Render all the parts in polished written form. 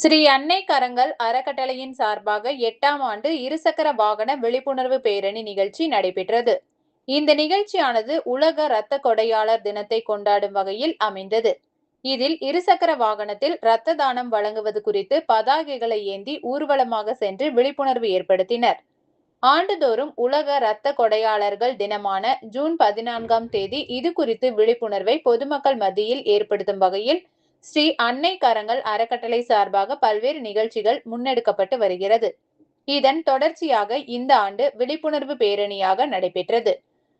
ஸ்ரீ அன்னை கரங்கள் அறக்கட்டளையின் சார்பாக 8ஆம் ஆண்டு இருசக்கர வாகன விழிப்புணர்வு பேரணி நிகழ்ச்சி நடைபெற்றது. இந்த நிகழ்ச்சியானது உலக இரத்த கொடையாளர் தினத்தை கொண்டாடும் வகையில் அமைந்தது. இதில் இருசக்கர வாகனத்தில் இரத்த தானம் வழங்குவது குறித்து பதாகைகளை ஏந்தி ஊர்வலமாக சென்று விழிப்புணர்வு ஏற்படுத்தினர். ஆண்டுதோறும் உலக இரத்த கொடையாளர்கள் தினமான ஜூன் 14ஆம் தேதி இது குறித்து விழிப்புணர்வை பொதுமக்கள் மத்தியில் ஏற்படுத்தும் வகையில் ஸ்ரீ அன்னை கரங்கள் அறக்கட்டளை சார்பாக பல்வேறு நிகழ்ச்சிகள் முன்னெடுக்கப்பட்டு வருகிறது. இதன் தொடர்ச்சியாக இந்த ஆண்டு விழிப்புணர்வு பேரணியாக நடைபெற்றது.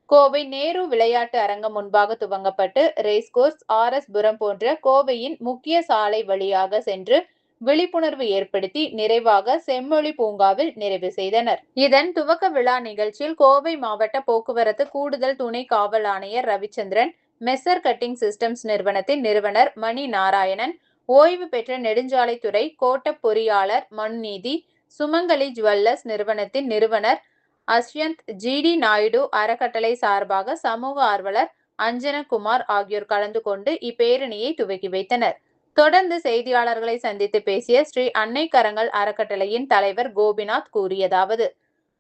கோவை நேரு விளையாட்டு அரங்கம் முன்பாக துவங்கப்பட்டு ரேஸ்கோர்ஸ், RS புரம் போன்ற கோவையின் முக்கிய சாலை வழியாக சென்று விழிப்புணர்வு ஏற்படுத்தி நிறைவாக செம்மொழி பூங்காவில் நிறைவு செய்தனர். இதன் துவக்க விழா நிகழ்ச்சியில் கோவை மாவட்ட போக்குவரத்து கூடுதல் துணை காவல் ஆணையர் ரவிச்சந்திரன், மெஸ்ஸர் கட்டிங் சிஸ்டம்ஸ் நிறுவனத்தின் நிறுவனர் மணி நாராயணன், ஓய்வு பெற்ற நெடுஞ்சாலைத்துறை கோட்ட பொறியாளர் மனுநீதி, சுமங்கலி ஜுவல்லர்ஸ் நிறுவனத்தின் நிறுவனர் அஸ்யந்த், GD நாயுடு அறக்கட்டளை சார்பாக சமூக ஆர்வலர் அஞ்சனகுமார் ஆகியோர் கலந்து கொண்டு இப்பேரணியை துவக்கி வைத்தனர். தொடர்ந்து செய்தியாளர்களை சந்தித்து பேசிய ஸ்ரீ அன்னை கரங்கள் அறக்கட்டளையின் தலைவர் கோபிநாத் கூறியதாவது: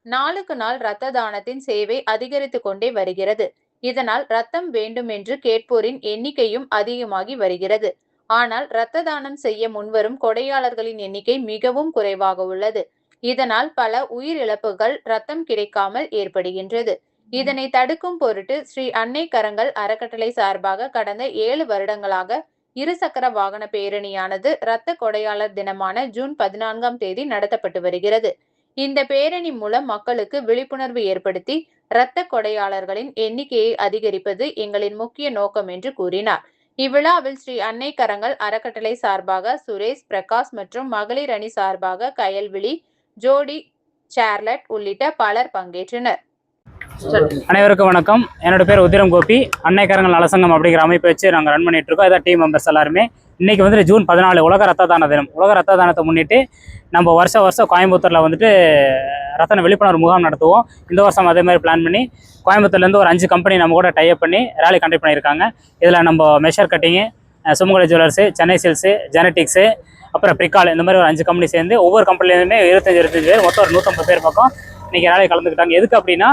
நாளுக்கு நாள் இரத்த தானத்தின் சேவை அதிகரித்துக் கொண்டே வருகிறது. இதனால் ரத்தம் வேண்டும் என்று கேட்போரின் எண்ணிக்கையும் அதிகமாகி வருகிறது. ஆனால் இரத்த தானம் செய்ய முன்வரும் கொடையாளர்களின் எண்ணிக்கை மிகவும் குறைவாக உள்ளது. இதனால் பல உயிரிழப்புகள் ரத்தம் கிடைக்காமல் ஏற்படுகின்றது. இதனை தடுக்கும் பொருட்டு ஸ்ரீ அன்னை கரங்கள் அறக்கட்டளை சார்பாக கடந்த 7 வருடங்களாக இருசக்கர வாகன பேரணியானது இரத்த கொடையாளர் தினமான ஜூன் 14ஆம் தேதி நடத்தப்பட்டு வருகிறது. இந்த பேரணி மூலம் மக்களுக்கு விழிப்புணர்வு ஏற்படுத்தி இரத்த கொடையாளர்களின் எண்ணிக்கையை அதிகரிப்பது எங்களின் முக்கிய நோக்கம் என்று கூறினார். இவ்விழாவில் ஸ்ரீ அன்னை கரங்கள் அறக்கட்டளை சார்பாக சுரேஷ், பிரகாஷ் மற்றும் மகளிர் அணி சார்பாக கயல்விழி, ஜோடி, சார்லட் உள்ளிட்ட பலர் பங்கேற்றனர். அனைவருக்கும் வணக்கம். என்னோட பேர் உதிரம் கோபி. அன்னை கரங்கள் நலசங்கம் அப்படிங்கிற அமைப்பை வச்சு நாங்கள் ரன் பண்ணிட்டு இருக்கோம். இதான் டீம் மெம்பர்ஸ் எல்லாருமே. இன்னைக்கு வந்துட்டு ஜூன் 14 உலக ரத்த தான தினம். உலக ரத்த தானத்தை முன்னிட்டு நம்ம வருஷம் கோயம்புத்தூரில் வந்துட்டு ரத்தன விழிப்புணர்வு முகாம் நடத்துவோம். இந்த வருஷம் அதே மாதிரி பிளான் பண்ணி கோயம்புத்தூர்லேருந்து ஒரு 5 கம்பெனி நம்ம கூட டைப் பண்ணி ரேலி கண்டக்ட் பண்ணியிருக்காங்க. இதில் நம்ம மெஷர் கட்டிங்கு, சுமங்கலி ஜுவல்லர்ஸு, சென்னை சில்ஸு, ஜெனட்டிக்ஸு, அப்புறம் பிரிக்கால், இந்த மாதிரி ஒரு 5 கம்பெனி சேர்ந்து ஒவ்வொரு கம்பெனிலேருந்துமே 25 பேர், மொத்தம் ஒரு 150 பேர் பக்கம் இன்றைக்கி ரேலி கலந்துக்கிட்டாங்க. எதுக்கு அப்படின்னா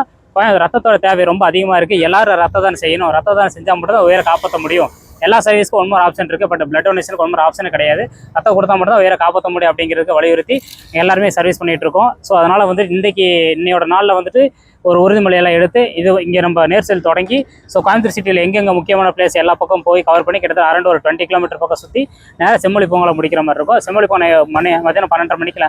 ரத்தத்தோட தேவை ரொம்ப அதிகமாக இருக்குது. எல்லாரும் ரத்த தானம் செய்யணும். ரத்த தானம் செஞ்சால் மட்டும் தான் உயிரை காப்பாற்ற முடியும். எல்லா சர்வீஸ்க்கும் ஒன் மோர் ஆப்ஷன் இருக்குது. பட் பிளட் டொனேஷனுக்கு ஒன் மோர் ஆப்ஷன் கிடையாது. ரத்தம் கொடுத்தா மட்டும் தான் உயிரை காப்பாற்ற முடியும் அப்படிங்கிறதுக்கு வலியுறுத்தி எல்லாருமே சர்வீஸ் பண்ணிகிட்டு இருக்கோம். ஸோ அதனால் வந்துட்டு இன்னையோட நாளில் வந்துட்டு ஒரு உறுதிமொழியெல்லாம் எடுத்து இது இங்கே நம்ம நேர்சல் தொடங்கி கோயம்புத்தூர் சிட்டியில் எங்கெங்கே முக்கியமான பிளேஸ் எல்லா பக்கம் போய் கவர் பண்ணி கிட்டத்தட்ட அரௌண்ட் ஒரு 20 கிலோமீட்டர் பக்கம் சுற்றி நேராக செம்மொழி பூங்காவில் முடிக்கிற மாதிரி இருக்கும். செம்மொழி பூங்கா மதியானம் 12:30 மணிக்கு